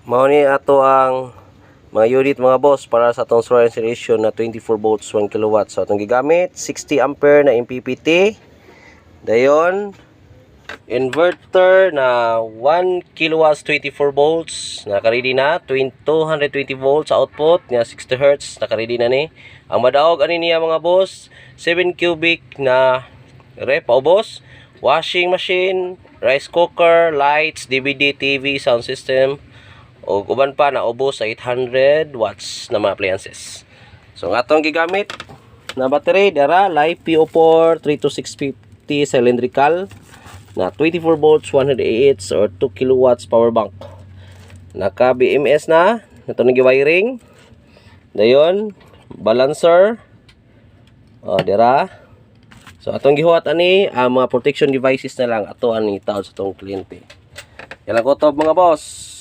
Mao ni ato ang mga unit mga boss para sa atong solar installation na 24 volts 1 kilowatt. So atong gigamit 60 ampere na MPPT. Dayon inverter na 1 kilowatts 24 volts naka-ready na 220 volts sa output nga 60 Hz naka-ready na ni. Ang madaog ani niya mga boss 7 cubic na ref paubos, washing machine, rice cooker, lights, DVD, TV, sound system o uban pa na ubos sa 800 watts na mga appliances. So ang atong gigamit na battery dara LiPo 4 32650 cylindrical na 24 volts 100 Ah or 2 kilowatts power bank. Naka BMS na nato nang gi-wiring. Dayon balancer dira. So atong gihuwat ani ang mga protection devices na lang ato ani taon sa tong kliyente. Yan lang ko to mga boss.